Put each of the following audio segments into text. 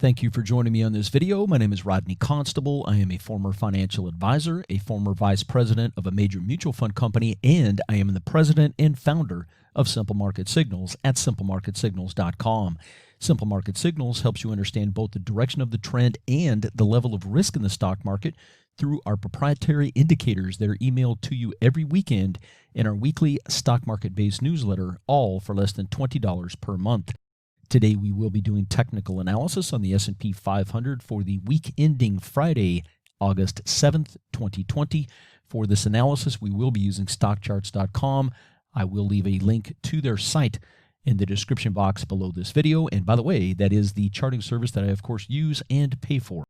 Thank you for joining me on this video. My name is Rodney Constable. I am a former financial advisor, a former vice president of a major mutual fund company, and I am the president and founder of Simple Market Signals at simplemarketsignals.com. Simple Market Signals helps you understand both the direction of the trend and the level of risk in the stock market through our proprietary indicators that are emailed to you every weekend in our weekly stock market-based newsletter, all for less than $20 per month. Today we will be doing technical analysis on the S&P 500 for the week ending Friday, August 7th, 2020. For this analysis, we will be using stockcharts.com. I will leave a link to their site in the description box below this video. And by the way, that is the charting service that I, of course, use and pay for.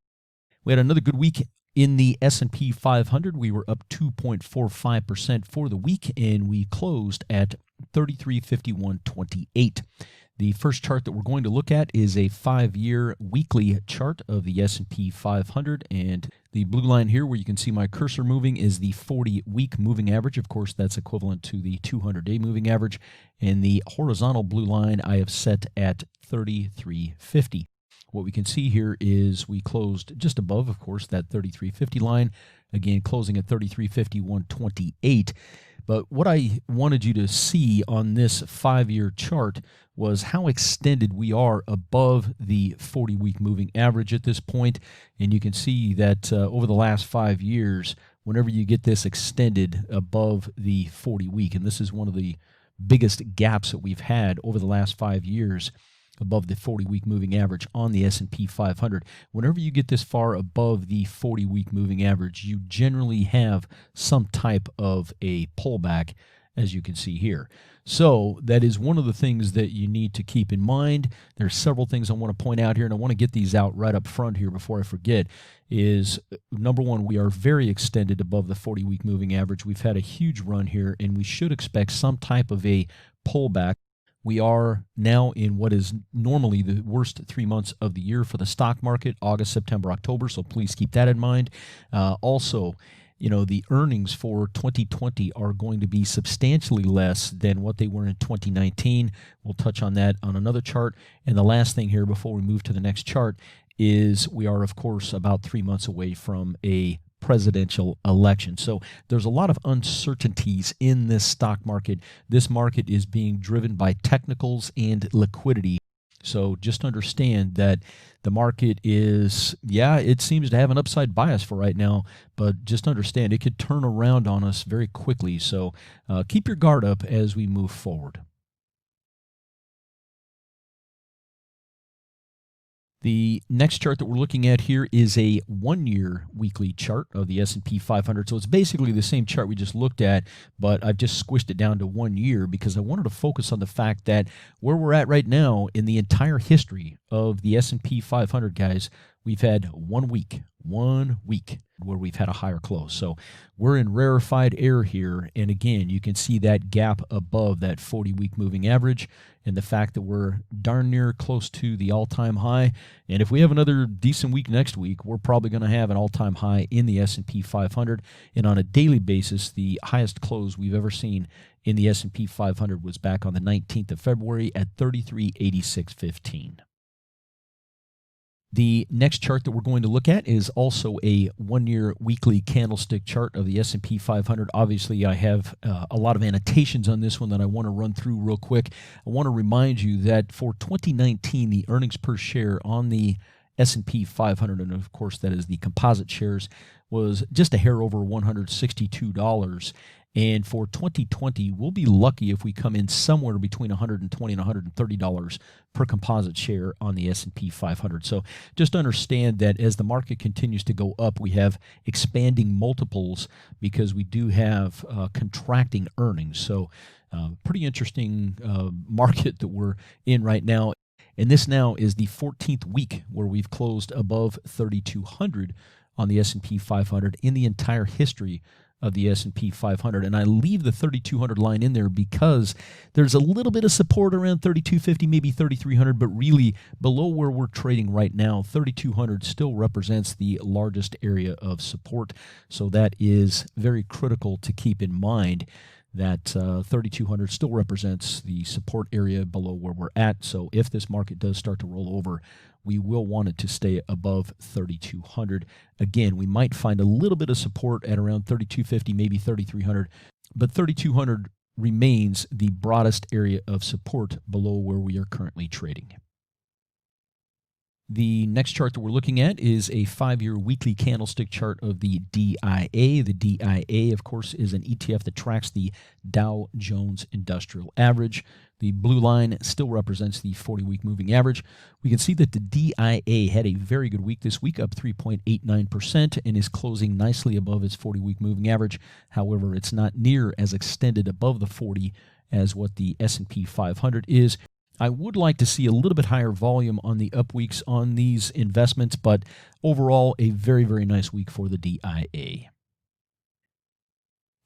We had another good week in the S&P 500. We were up 2.45% for the week, and we closed at 3351.28. The first chart that we're going to look at is a 5-year weekly chart of the S&P 500, and the blue line here where you can see my cursor moving is the 40-week moving average. Of course, that's equivalent to the 200-day moving average, and the horizontal blue line I have set at 3350. What we can see here is we closed just above, of course, that 3350 line, again closing at 3351.28. But what I wanted you to see on this 5-year chart was how extended we are above the 40-week moving average at this point. And you can see that over the last 5 years, whenever you get this extended above the 40-week, and this is one of the biggest gaps that we've had over the last 5 years, above the 40-week moving average on the S&P 500. Whenever you get this far above the 40-week moving average, you generally have some type of a pullback, as you can see here. So that is one of the things that you need to keep in mind. There's several things I want to point out here, and I want to get these out right up front here before I forget, is number one, we are very extended above the 40-week moving average. We've had a huge run here, and we should expect some type of a pullback. We are now in what is normally the worst 3 months of the year for the stock market, August, September, October, so please keep that in mind. Also, the earnings for 2020 are going to be substantially less than what they were in 2019. We'll touch on that on another chart. And the last thing here before we move to the next chart is we are, of course, about 3 months away from a presidential election. So there's a lot of uncertainties in this stock market. This market is being driven by technicals and liquidity. So just understand that the market is, it seems to have an upside bias for right now, but just understand it could turn around on us very quickly. So keep your guard up as we move forward. The next chart that we're looking at here is a 1-year weekly chart of the S&P 500. So it's basically the same chart we just looked at, but I've just squished it down to 1 year because I wanted to focus on the fact that where we're at right now in the entire history of the S&P 500, guys, we've had 1 week where we've had a higher close. So we're in rarefied air here. And again, you can see that gap above that 40-week moving average and the fact that we're darn near close to the all-time high. And if we have another decent week next week, we're probably going to have an all-time high in the S&P 500. And on a daily basis, the highest close we've ever seen in the S&P 500 was back on the 19th of February at 3386.15. The next chart that we're going to look at is also a 1-year weekly candlestick chart of the S&P 500. Obviously, I have a lot of annotations on this one that I want to run through real quick. I want to remind you that for 2019, the earnings per share on the S&P 500, and of course that is the composite shares, was just a hair over $162. And for 2020, we'll be lucky if we come in somewhere between $120 and $130 per composite share on the S&P 500. So just understand that as the market continues to go up, we have expanding multiples because we do have contracting earnings. So pretty interesting market that we're in right now. And this now is the 14th week where we've closed above 3,200 on the S&P 500 in the entire history of the S&P 500. And I leave the 3,200 line in there because there's a little bit of support around 3,250, maybe 3,300, but really below where we're trading right now, 3,200 still represents the largest area of support. So that is very critical to keep in mind. that 3,200 still represents the support area below where we're at. So if this market does start to roll over, we will want it to stay above 3,200. Again, we might find a little bit of support at around 3,250, maybe 3,300, but 3,200 remains the broadest area of support below where we are currently trading. The next chart that we're looking at is a 5-year weekly candlestick chart of the DIA. The DIA, of course, is an ETF that tracks the Dow Jones Industrial Average. The blue line still represents the 40-week moving average. We can see that the DIA had a very good week this week, up 3.89%, and is closing nicely above its 40-week moving average. However, it's not near as extended above the 40 as what the S&P 500 is. I would like to see a little bit higher volume on the up weeks on these investments, but overall, a very, very nice week for the DIA.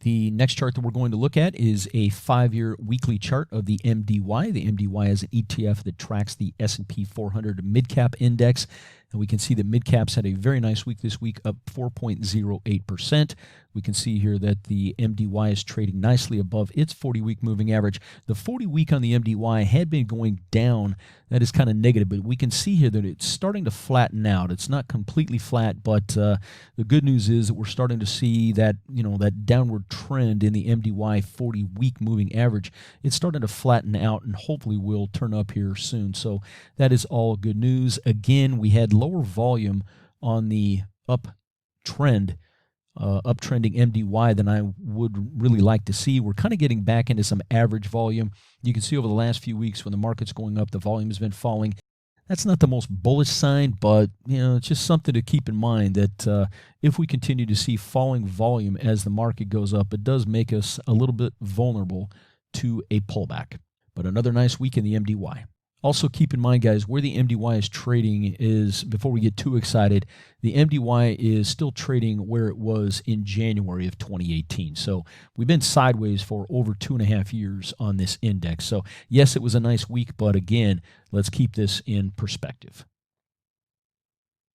The next chart that we're going to look at is a 5-year weekly chart of the MDY. The MDY is an ETF that tracks the S&P 400 Midcap Index. And we can see that midcaps had a very nice week this week, up 4.08%. We can see here that the MDY is trading nicely above its 40-week moving average. The 40-week on the MDY had been going down. That is kind of negative, but we can see here that it's starting to flatten out. It's not completely flat, but the good news is that we're starting to see that, that downward trend in the MDY 40-week moving average. It's starting to flatten out and hopefully will turn up here soon. So that is all good news. Again, we had lower volume on the uptrending MDY than I would really like to see. We're kind of getting back into some average volume. You can see over the last few weeks when the market's going up, the volume has been falling. That's not the most bullish sign, but it's just something to keep in mind that if we continue to see falling volume as the market goes up, it does make us a little bit vulnerable to a pullback. But another nice week in the MDY. Also keep in mind, guys, where the MDY is trading is, before we get too excited, the MDY is still trading where it was in January of 2018. So we've been sideways for over 2.5 years on this index. So yes, it was a nice week, but again, let's keep this in perspective.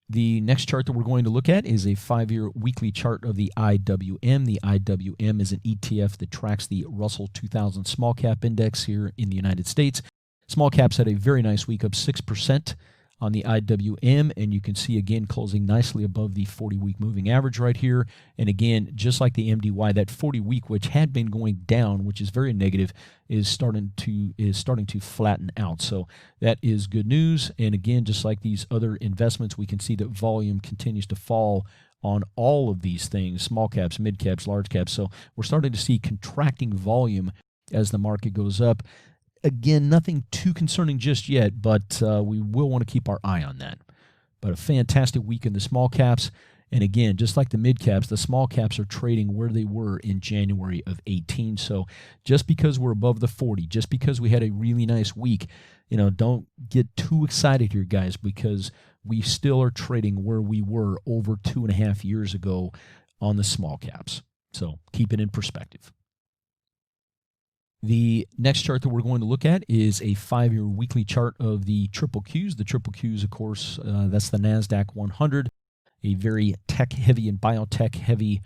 The next chart that we're going to look at is a 5-year weekly chart of the IWM. The IWM is an ETF that tracks the Russell 2000 Small Cap Index here in the United States. Small caps had a very nice week, up 6% on the IWM, and you can see again closing nicely above the 40-week moving average right here. And again, just like the MDY, that 40-week, which had been going down, which is very negative, is starting to flatten out. So that is good news. And again, just like these other investments, we can see that volume continues to fall on all of these things: small caps, mid caps, large caps. So we're starting to see contracting volume as the market goes up. Again, nothing too concerning just yet, but we will want to keep our eye on that. But a fantastic week in the small caps. And again, just like the mid caps, the small caps are trading where they were in January of 18. So just because we're above the 40, just because we had a really nice week, don't get too excited here, guys, because we still are trading where we were over 2.5 years ago on the small caps. So keep it in perspective. The next chart that we're going to look at is a 5-year weekly chart of the triple Qs. The triple Qs, of course, that's the Nasdaq 100, a very tech-heavy and biotech-heavy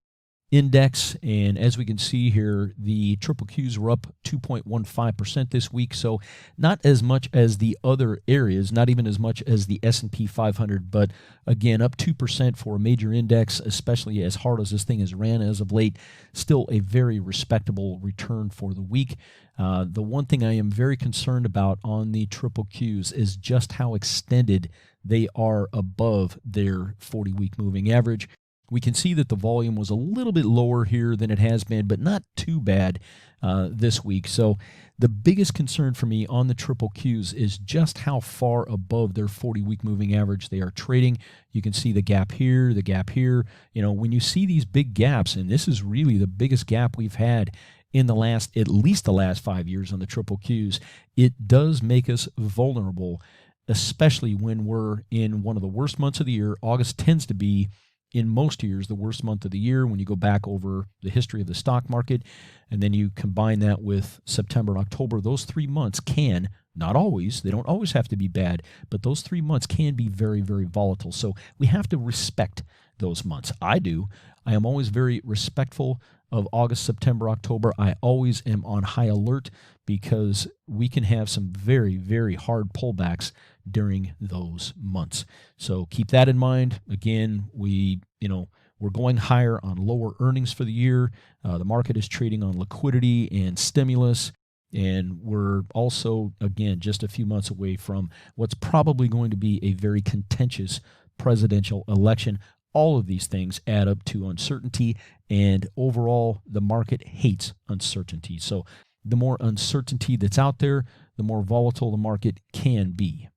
index. And as we can see here, the triple Qs were up 2.15% this week. So not as much as the other areas, not even as much as the S&P 500, but again, up 2% for a major index, especially as hard as this thing has ran as of late. Still a very respectable return for the week. The one thing I am very concerned about on the triple Qs is just how extended they are above their 40-week moving average. We can see that the volume was a little bit lower here than it has been, but not too bad this week. So the biggest concern for me on the triple Qs is just how far above their 40-week moving average they are trading. You can see the gap here, the gap here. When you see these big gaps, and this is really the biggest gap we've had in at least the last 5 years on the triple Qs, it does make us vulnerable, especially when we're in one of the worst months of the year. August tends to be, in most years, the worst month of the year when you go back over the history of the stock market, and then you combine that with September and October. Those 3 months can, not always, they don't always have to be bad, but those 3 months can be very, very volatile. So we have to respect those months. I do. I am always very respectful of August, September, October, I always am on high alert because we can have some very, very hard pullbacks during those months. So keep that in mind. Again, we're going higher on lower earnings for the year. The market is trading on liquidity and stimulus. And we're also, again, just a few months away from what's probably going to be a very contentious presidential election. All of these things add up to uncertainty, and overall, the market hates uncertainty. So the more uncertainty that's out there, the more volatile the market can be.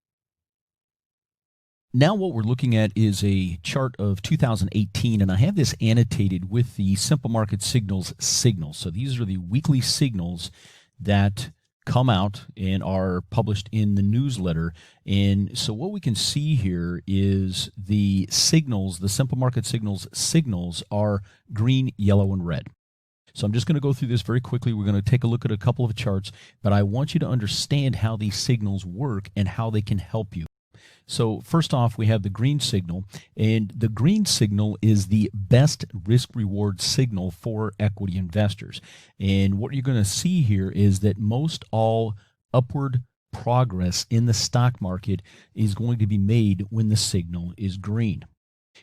Now what we're looking at is a chart of 2018, and I have this annotated with the Simple Market Signals signals. So these are the weekly signals that come out and are published in the newsletter. And so what we can see here is the signals, the Simple Market signals are green, yellow, and red. So I'm just going to go through this very quickly. We're going to take a look at a couple of charts, but I want you to understand how these signals work and how they can help you. So first off, we have the green signal, and the green signal is the best risk-reward signal for equity investors. And what you're going to see here is that most all upward progress in the stock market is going to be made when the signal is green.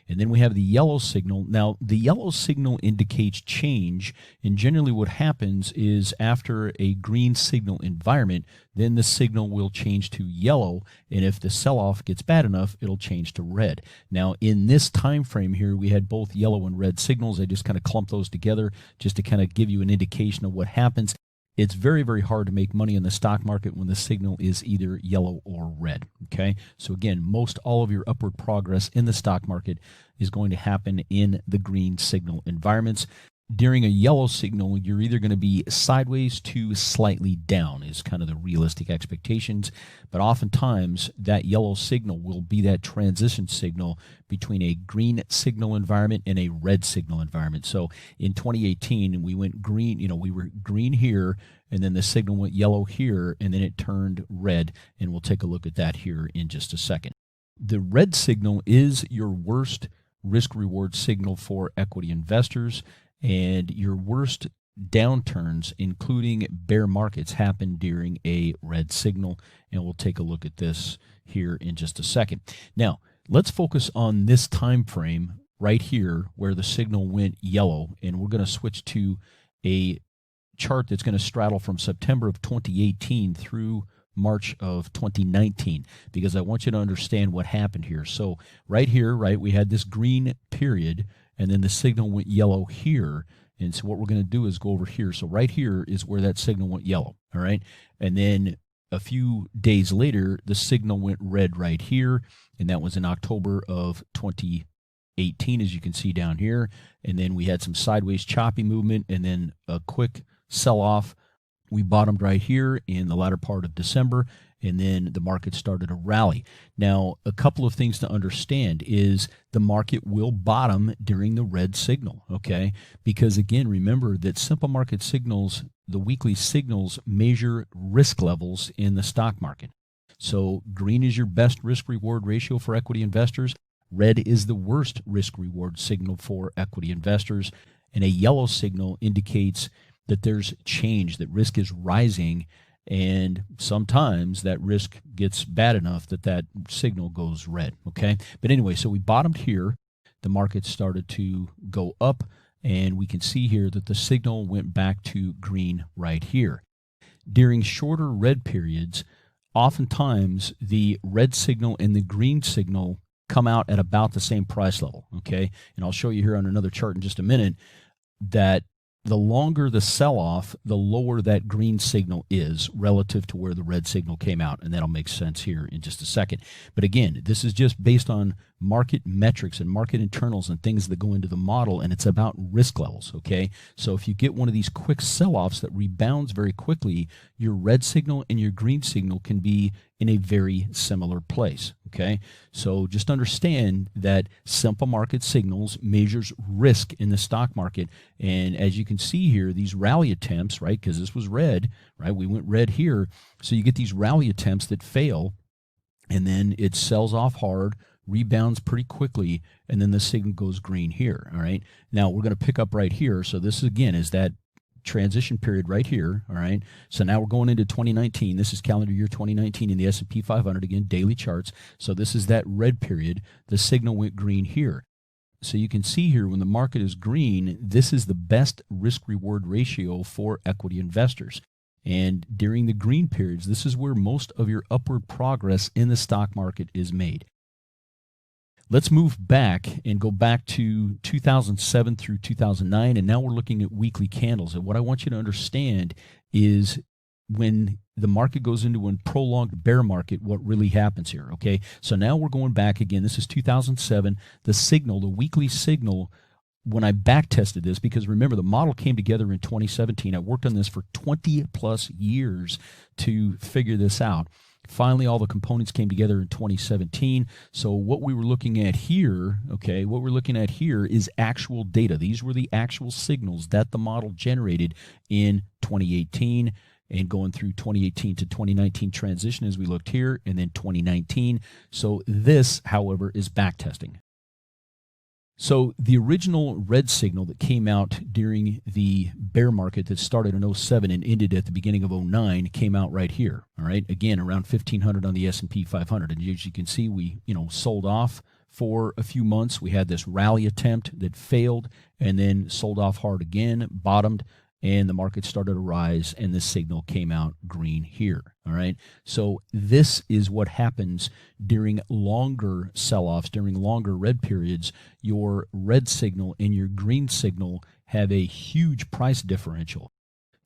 And then we have the yellow signal. Now, the yellow signal indicates change, and generally what happens is after a green signal environment, then the signal will change to yellow, and if the sell-off gets bad enough, it'll change to red. Now, in this time frame here, we had both yellow and red signals. I just kind of clumped those together just to kind of give you an indication of what happens. It's very, very hard to make money in the stock market when the signal is either yellow or red, okay? So again, most all of your upward progress in the stock market is going to happen in the green signal environments. During a yellow signal, you're either going to be sideways to slightly down is kind of the realistic expectations, but oftentimes that yellow signal will be that transition signal between a green signal environment and a red signal environment. So in 2018, we went green, we were green here, and then the signal went yellow here, and then it turned red, and we'll take a look at that here in just a second. The red signal is your worst risk-reward signal for equity investors. And your worst downturns, including bear markets, happen during a red signal. And we'll take a look at this here in just a second. Now, let's focus on this time frame right here where the signal went yellow. And we're going to switch to a chart that's going to straddle from September of 2018 through March of 2019, because I want you to understand what happened here. So right here, we had this green period, and then the signal went yellow here. And so what we're going to do is go over here. So right here is where that signal went yellow, all right? And then a few days later, the signal went red right here, and that was in October of 2018, as you can see down here. And then we had some sideways choppy movement and then a quick sell-off. We bottomed right here in the latter part of December, and then the market started to rally. Now, a couple of things to understand is the market will bottom during the red signal, okay? Because, again, remember that simple market signals, the weekly signals, measure risk levels in the stock market. So green is your best risk-reward ratio for equity investors. Red is the worst risk-reward signal for equity investors. And a yellow signal indicates that there's change, that risk is rising, and sometimes that risk gets bad enough that that signal goes red, okay? But anyway, so we bottomed here. The market started to go up, and we can see here that the signal went back to green right here. During shorter red periods, oftentimes the red signal and the green signal come out at about the same price level, okay? And I'll show you here on another chart in just a minute that the longer the sell-off, the lower that green signal is relative to where the red signal came out, and that'll make sense here in just a second. But again, this is just based on market metrics and market internals and things that go into the model, and it's about risk levels, okay? So if you get one of these quick sell-offs that rebounds very quickly, your red signal and your green signal can be in a very similar place, okay? So just understand that simple market signals measures risk in the stock market, and as you can see here, these rally attempts, right, because this was red, right, we went red here, so you get these rally attempts that fail, and then it sells off hard, rebounds pretty quickly, and then the signal goes green here. All right. Now we're going to pick up right here. So this again is that transition period right here. All right. So now we're going into 2019. This is calendar year 2019 in the S&P 500, again, daily charts. So this is that red period. The signal went green here. So you can see here when the market is green, this is the best risk-reward ratio for equity investors. And during the green periods, this is where most of your upward progress in the stock market is made. Let's move back and go back to 2007 through 2009, and now we're looking at weekly candles. And what I want you to understand is when the market goes into a prolonged bear market, what really happens here, okay? So now we're going back again. This is 2007. The signal, the weekly signal, when I back tested this, because remember, the model came together in 2017. I worked on this for 20 plus years to figure this out. Finally, all the components came together in 2017. So what we were looking at here, okay, what we're looking at here is actual data. These were the actual signals that the model generated in 2018 and going through 2018 to 2019 transition as we looked here, and then 2019. So this, however, is back testing. So the original red signal that came out during the bear market that started in 07 and ended at the beginning of 09 came out right here. All right, again around 1500 on the S&P 500, and as you can see, we sold off for a few months. We had this rally attempt that failed, and then sold off hard again, bottomed, and the market started to rise, and this signal came out green here. All right, so this is what happens during longer sell-offs, during longer red periods. Your red signal and your green signal have a huge price differential.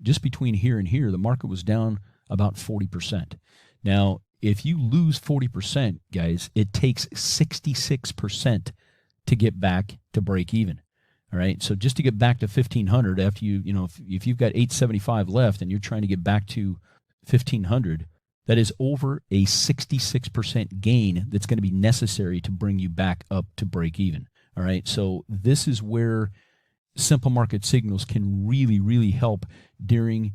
Just between here and here, the market was down about 40%. Now, if you lose 40%, guys, it takes 66% to get back to break even. All right, so just to get back to 1500 after if you've got 875 left and you're trying to get back to 1500, that is over a 66% gain that's going to be necessary to bring you back up to break even. All right, so this is where simple market signals can really, really help during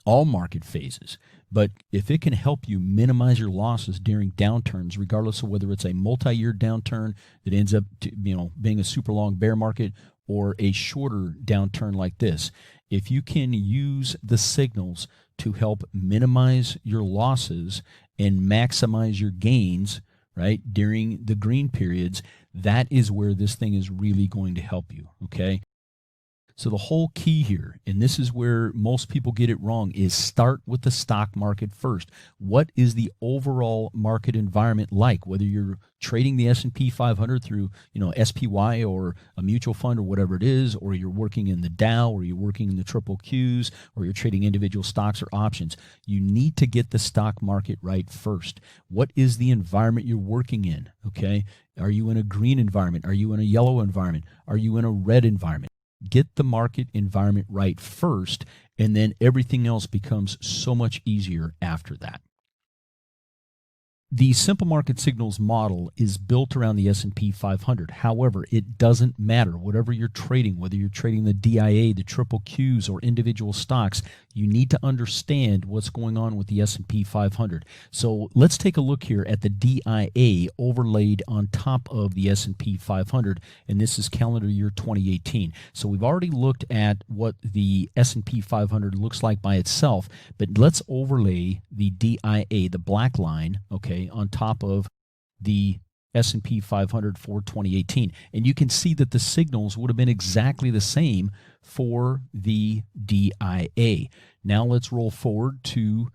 all market phases. But if it can help you minimize your losses during downturns, regardless of whether it's a multi-year downturn that ends up being a super long bear market, or a shorter downturn like this, if you can use the signals to help minimize your losses and maximize your gains, right, during the green periods, that is where this thing is really going to help you, okay? So the whole key here, and this is where most people get it wrong, is start with the stock market first. What is the overall market environment like? Whether you're trading the S&P 500 through, SPY or a mutual fund or whatever it is, or you're working in the Dow, or you're working in the triple Qs, or you're trading individual stocks or options, you need to get the stock market right first. What is the environment you're working in, okay? Are you in a green environment? Are you in a yellow environment? Are you in a red environment? Get the market environment right first, and then everything else becomes so much easier after that. The simple market signals model is built around the S&P 500. However, it doesn't matter. Whatever you're trading, whether you're trading the DIA, the triple Qs, or individual stocks, you need to understand what's going on with the S&P 500. So let's take a look here at the DIA overlaid on top of the S&P 500, and this is calendar year 2018. So we've already looked at what the S&P 500 looks like by itself, but let's overlay the DIA, the black line, okay, on top of the S&P 500 for 2018. And you can see that the signals would have been exactly the same for the DIA. Now let's roll forward to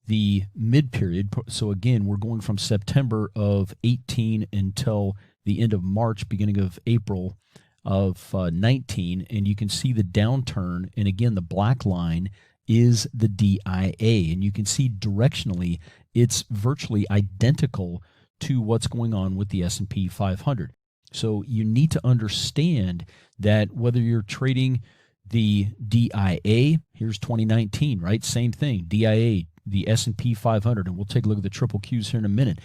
the mid period. So again, we're going from September of 18 until the end of March, beginning of April of 19. And you can see the downturn. And again, the black line is the DIA. And you can see directionally, it's virtually identical to what's going on with the S&P 500. So you need to understand that whether you're trading the DIA, here's 2019, right? Same thing, DIA, the S&P 500, and we'll take a look at the triple Qs here in a minute.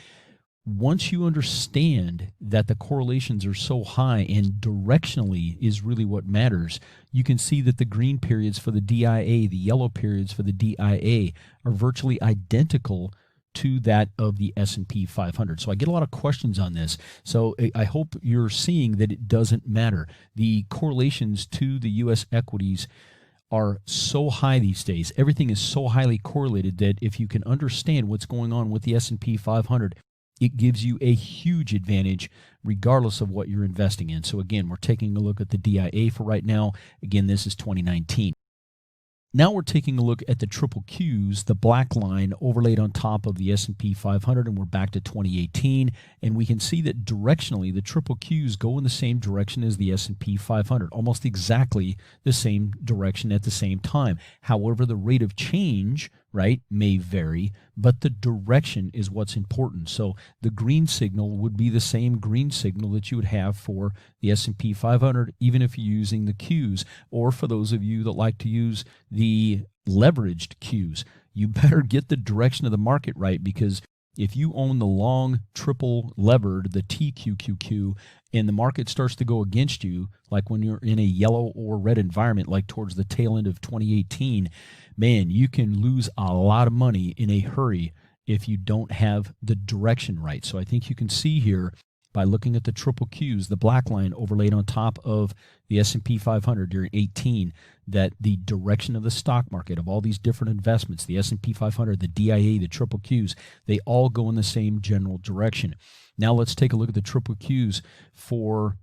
Once you understand that the correlations are so high and directionally is really what matters, you can see that the green periods for the DIA, the yellow periods for the DIA are virtually identical to that of the S&P 500. So I get a lot of questions on this. So I hope you're seeing that it doesn't matter. The correlations to the U.S. equities are so high these days. Everything is so highly correlated that if you can understand what's going on with the S&P 500, it gives you a huge advantage regardless of what you're investing in. So again, we're taking a look at the DIA for right now. Again, this is 2019. Now we're taking a look at the triple Qs, the black line overlaid on top of the S&P 500, and we're back to 2018, and we can see that directionally the triple Qs go in the same direction as the S&P 500, almost exactly the same direction at the same time. However, the rate of change, right, may vary, but the direction is what's important. So the green signal would be the same green signal that you would have for the S&P 500, even if you're using the Qs, or for those of you that like to use the leveraged Qs. You better get the direction of the market right, because if you own the long triple levered, the TQQQ, and the market starts to go against you, like when you're in a yellow or red environment, like towards the tail end of 2018, man, you can lose a lot of money in a hurry if you don't have the direction right. So I think you can see here by looking at the triple Qs, the black line overlaid on top of the S&P 500 during 18, that the direction of the stock market of all these different investments, the S&P 500, the DIA, the triple Qs, they all go in the same general direction. Now let's take a look at the triple Qs for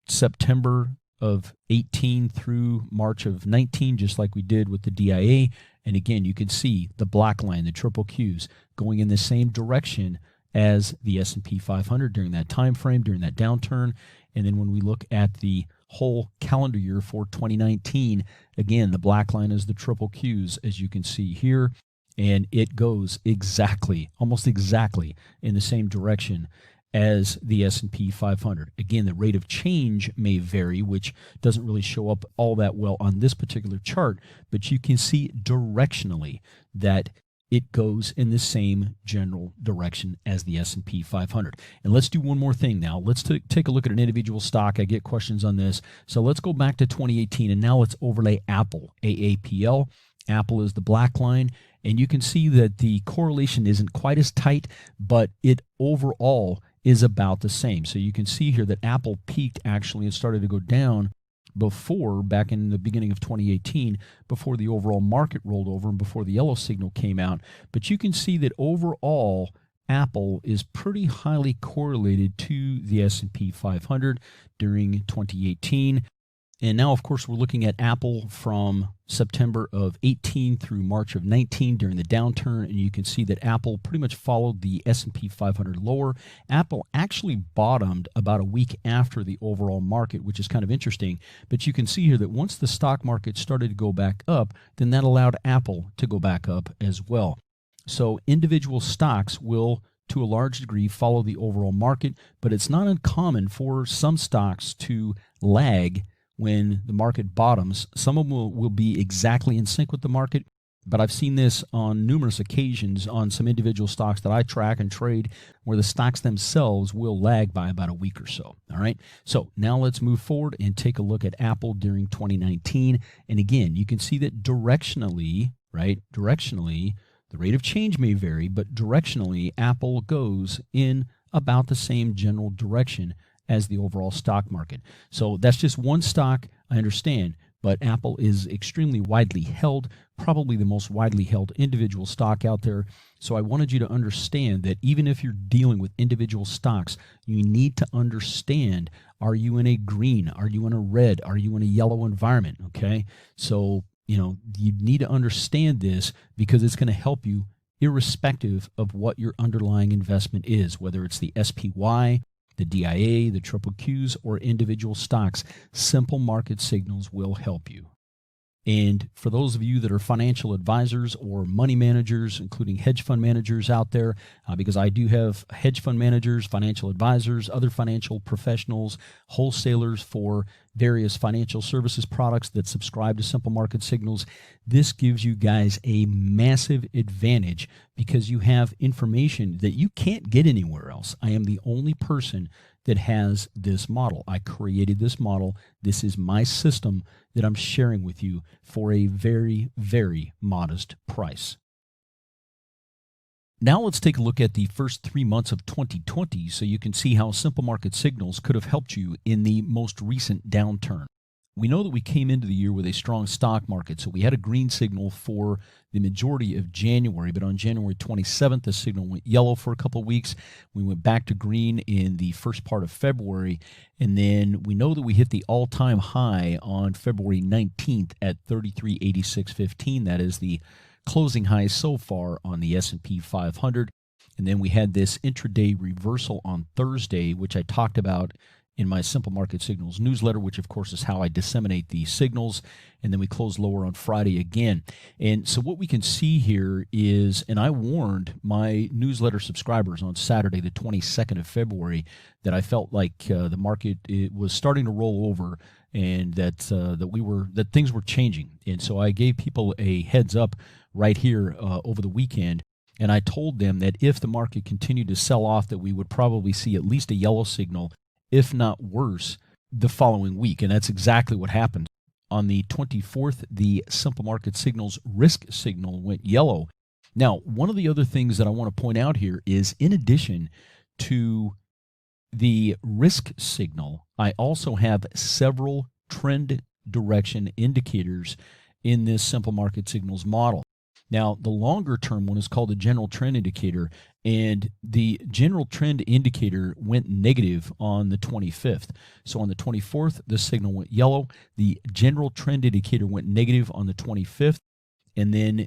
September of 18 through March of 19, just like we did with the DIA. And again, you can see the black line, the triple Qs, going in the same direction as the S&P 500 during that time frame, during that downturn. And then when we look at the whole calendar year for 2019, again, the black line is the triple Qs, as you can see here, and it goes exactly, almost exactly in the same direction as the S&P 500. Again, the rate of change may vary, which doesn't really show up all that well on this particular chart, but you can see directionally that it goes in the same general direction as the S&P 500. And let's do one more thing now. Let's take a look at an individual stock. I get questions on this. So let's go back to 2018, and now let's overlay Apple, AAPL. Apple is the black line, and you can see that the correlation isn't quite as tight, but it overall is about the same. So you can see here that Apple peaked actually and started to go down before, back in the beginning of 2018, before the overall market rolled over and before the yellow signal came out. But you can see that overall Apple is pretty highly correlated to the S&P 500 during 2018. And now, of course, we're looking at Apple from September of 18 through March of 19 during the downturn, and you can see that Apple pretty much followed the S&P 500 lower. Apple actually bottomed about a week after the overall market, which is kind of interesting. But you can see here that once the stock market started to go back up, then that allowed Apple to go back up as well. So individual stocks will, to a large degree, follow the overall market, but it's not uncommon for some stocks to lag when the market bottoms. Some of them will be exactly in sync with the market, but I've seen this on numerous occasions on some individual stocks that I track and trade, where the stocks themselves will lag by about a week or so. All right, so now let's move forward and take a look at Apple during 2019. And again, you can see that directionally, right, directionally, the rate of change may vary, but directionally, Apple goes in about the same general direction as the overall stock market. So that's just one stock, I understand, but Apple is extremely widely held, probably the most widely held individual stock out there. So I wanted you to understand that even if you're dealing with individual stocks, you need to understand, are you in a green? Are you in a red? Are you in a yellow environment? Okay, so you need to understand this, because it's going to help you irrespective of what your underlying investment is, whether it's the SPY, the DIA, the triple Qs, or individual stocks. Simple market signals will help you. And for those of you that are financial advisors or money managers, including hedge fund managers out there, because I do have hedge fund managers, financial advisors, other financial professionals, wholesalers for various financial services products that subscribe to Simple Market Signals, this gives you guys a massive advantage because you have information that you can't get anywhere else. I am the only person that has this model. I created this model. This is my system that I'm sharing with you for a very, very modest price. Now let's take a look at the first 3 months of 2020 so you can see how simple market signals could have helped you in the most recent downturn. We know that we came into the year with a strong stock market, so we had a green signal for the majority of January, but on January 27th, the signal went yellow for a couple of weeks. We went back to green in the first part of February, and then we know that we hit the all-time high on February 19th at 3386.15. That is the closing high so far on the S&P 500. And then we had this intraday reversal on Thursday, which I talked about in my Simple Market Signals newsletter, which of course is how I disseminate the signals. And then we closed lower on Friday again. And so what we can see here is, and I warned my newsletter subscribers on Saturday, the 22nd of February, that I felt like the market was starting to roll over, and that that things were changing. And so I gave people a heads up right here over the weekend, and I told them that if the market continued to sell off, that we would probably see at least a yellow signal, if not worse, the following week. And that's exactly what happened. On the 24th, the Simple Market Signals risk signal went yellow. Now, one of the other things that I want to point out here is, in addition to the risk signal, I also have several trend direction indicators in this Simple Market Signals model. Now, the longer term one is called the general trend indicator, and the general trend indicator went negative on the 25th. So on the 24th, the signal went yellow. The general trend indicator went negative on the 25th, and then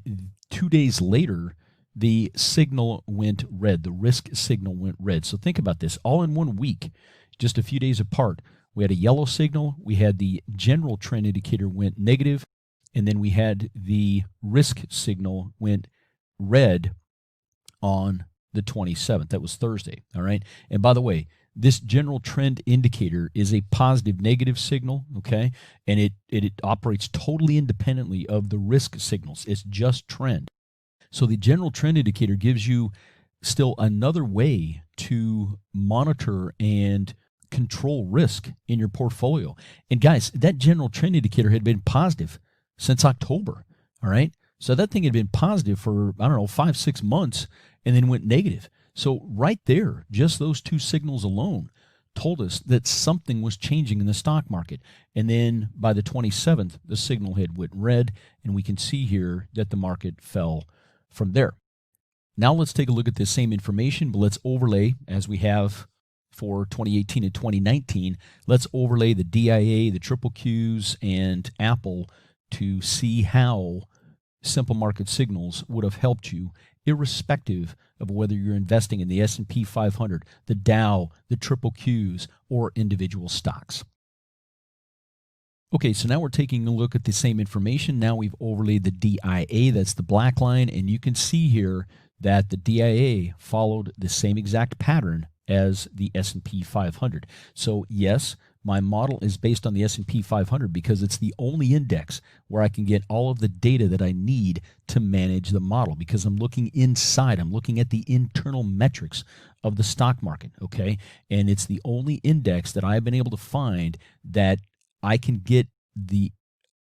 2 days later, the signal went red. The risk signal went red. So think about this. All in 1 week, just a few days apart, we had a yellow signal, we had the general trend indicator went negative, and then we had the risk signal went red on the 27th. That was Thursday, all right? And by the way, this general trend indicator is a positive negative signal, okay? And it operates totally independently of the risk signals. It's just trend. So the general trend indicator gives you still another way to monitor and control risk in your portfolio. And guys, that general trend indicator had been positive since October, all right? So that thing had been positive for, 5-6 months, and then went negative. So right there, just those two signals alone told us that something was changing in the stock market. And then by the 27th, the signal had went red, and we can see here that the market fell from there. Now let's take a look at this same information, but let's overlay, as we have for 2018 and 2019, let's overlay the DIA, the triple Qs, and Apple to see how Simple Market Signals would have helped you, irrespective of whether you're investing in the S&P 500, the Dow, the triple Qs, or individual stocks. Okay, so now we're taking a look at the same information. Now we've overlaid the DIA, that's the black line, and you can see here that the DIA followed the same exact pattern as the S&P 500. So yes, my model is based on the S&P 500 because it's the only index where I can get all of the data that I need to manage the model, because I'm looking inside. I'm looking at the internal metrics of the stock market, okay? And it's the only index that I've been able to find that I can get the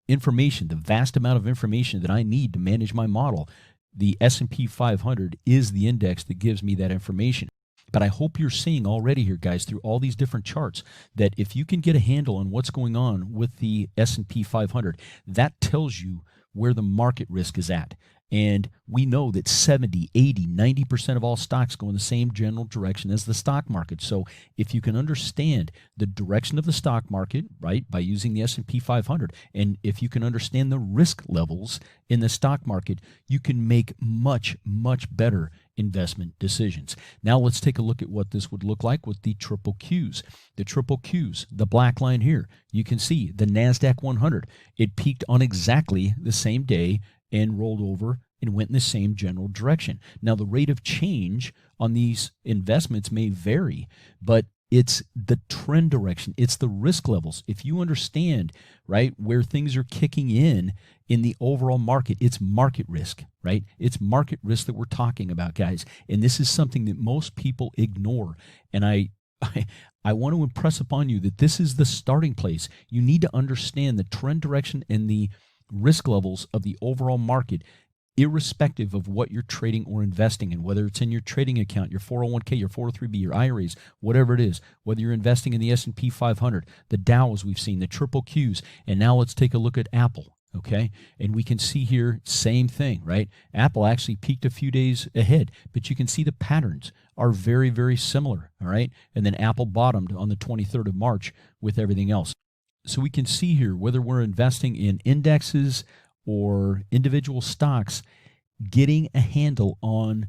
information, the vast amount of information that I need to manage my model. The S&P 500 is the index that gives me that information. But I hope you're seeing already here, guys, through all these different charts, that if you can get a handle on what's going on with the S&P 500, that tells you where the market risk is at. And we know that 70, 80, 90% of all stocks go in the same general direction as the stock market. So if you can understand the direction of the stock market, right, by using the S&P 500, and if you can understand the risk levels in the stock market, you can make much, much better investment decisions. Now let's take a look at what this would look like with the triple Qs. The triple Qs, the black line here, you can see the Nasdaq 100. It peaked on exactly the same day and rolled over and went in the same general direction. Now, the rate of change on these investments may vary, but it's the trend direction. It's the risk levels. If you understand, right, where things are kicking in the overall market, it's market risk, right? It's market risk that we're talking about, guys. And this is something that most people ignore. And I want to impress upon you that this is the starting place. You need to understand the trend direction and the risk levels of the overall market irrespective of what you're trading or investing in, whether it's in your trading account, your 401k, your 403b, your IRAs, whatever it is, whether you're investing in the S&P 500, the Dow, as we've seen, the triple Qs, and now let's take a look at Apple. Okay, and we can see here, same thing, right? Apple actually peaked a few days ahead, but you can see the patterns are very, very similar, all right? And then Apple bottomed on the 23rd of March with everything else. So we can see here, whether we're investing in indexes or individual stocks, getting a handle on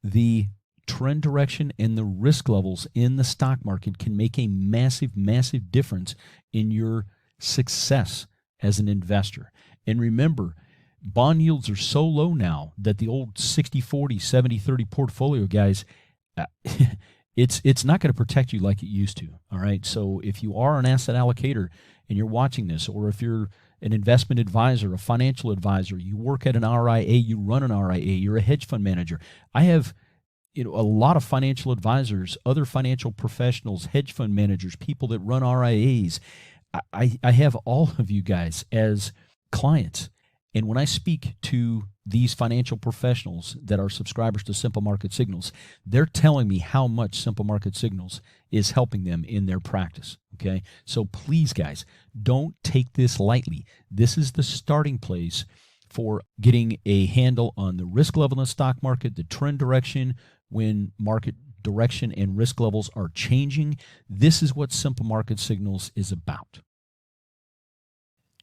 the trend direction and the risk levels in the stock market can make a massive, massive difference in your success as an investor. And remember, bond yields are so low now that the old 60-40, 70-30 portfolio, guys, it's not going to protect you like it used to, all right? So if you are an asset allocator and you're watching this, or if you're an investment advisor, a financial advisor, you work at an RIA, you run an RIA, you're a hedge fund manager. I have a lot of financial advisors, other financial professionals, hedge fund managers, people that run RIAs. I have all of you guys as clients. And when I speak to these financial professionals that are subscribers to Simple Market Signals, they're telling me how much Simple Market Signals is helping them in their practice. Okay, so please, guys, don't take this lightly. This is the starting place for getting a handle on the risk level in the stock market, the trend direction when market direction and risk levels are changing. This is what Simple Market Signals is about.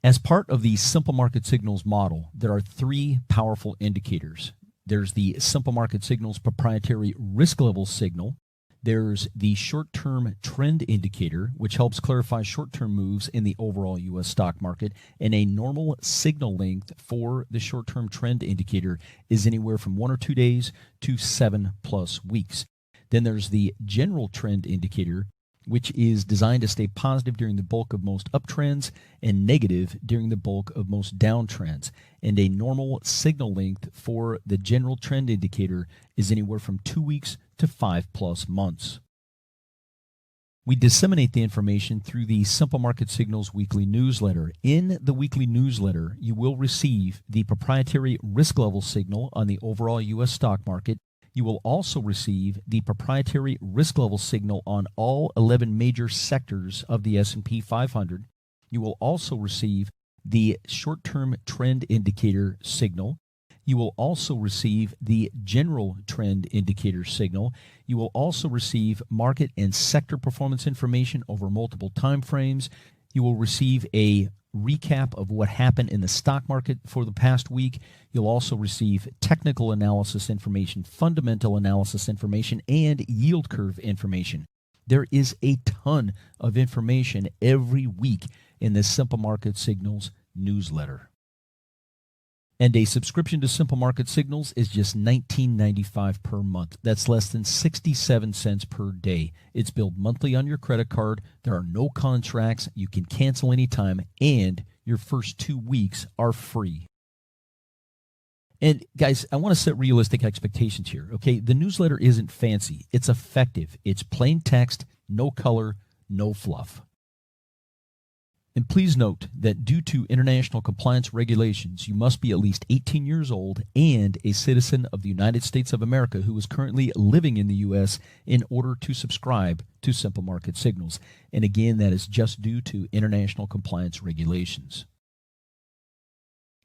As part of the Simple Market Signals model, there are three powerful indicators. There's the Simple Market Signals proprietary risk level signal. There's the short-term trend indicator, which helps clarify short-term moves in the overall U.S. stock market. And a normal signal length for the short-term trend indicator is anywhere from 1 or 2 days to 7+ weeks. Then there's the general trend indicator, which is designed to stay positive during the bulk of most uptrends and negative during the bulk of most downtrends. And a normal signal length for the general trend indicator is anywhere from 2 weeks to 5+ months. We disseminate the information through the Simple Market Signals weekly newsletter. In the weekly newsletter, you will receive the proprietary risk level signal on the overall U.S. stock market. You will also receive the proprietary risk level signal on all 11 major sectors of the S&P 500. You will also receive the short-term trend indicator signal. You will also receive the general trend indicator signal. You will also receive market and sector performance information over multiple time frames. You will receive a recap of what happened in the stock market for the past week. You'll also receive technical analysis information, fundamental analysis information, and yield curve information. There is a ton of information every week in the Simple Market Signals newsletter. And a subscription to Simple Market Signals is just $19.95 per month. That's less than 67 cents per day. It's billed monthly on your credit card. There are no contracts. You can cancel anytime, and your first 2 weeks are free. And guys, I want to set realistic expectations here, okay? The newsletter isn't fancy. It's effective. It's plain text, no color, no fluff. And please note that due to international compliance regulations, you must be at least 18 years old and a citizen of the United States of America who is currently living in the U.S. in order to subscribe to Simple Market Signals. And again, that is just due to international compliance regulations.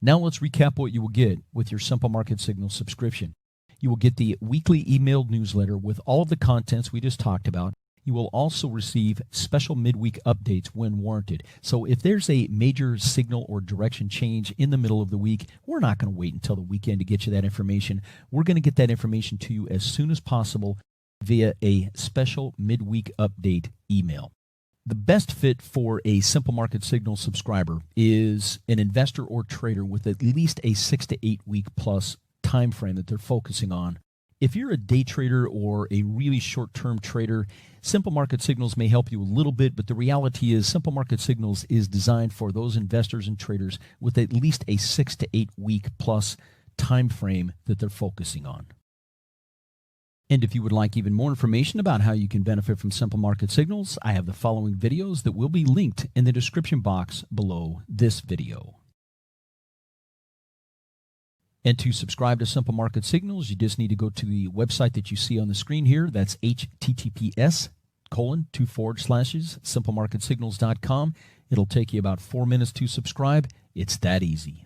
Now let's recap what you will get with your Simple Market Signals subscription. You will get the weekly emailed newsletter with all of the contents we just talked about. You will also receive special midweek updates when warranted. So if there's a major signal or direction change in the middle of the week, we're not going to wait until the weekend to get you that information. We're going to get that information to you as soon as possible via a special midweek update email. The best fit for a Simple Market Signals subscriber is an investor or trader with at least a 6 to 8 week plus time frame that they're focusing on. If you're a day trader or a really short-term trader, Simple Market Signals may help you a little bit, but the reality is Simple Market Signals is designed for those investors and traders with at least a 6 to 8 week plus time frame that they're focusing on. And if you would like even more information about how you can benefit from Simple Market Signals, I have the following videos that will be linked in the description box below this video. And to subscribe to Simple Market Signals, you just need to go to the website that you see on the screen here. That's https://simplemarketsignals.com. It'll take you about 4 minutes to subscribe. It's that easy.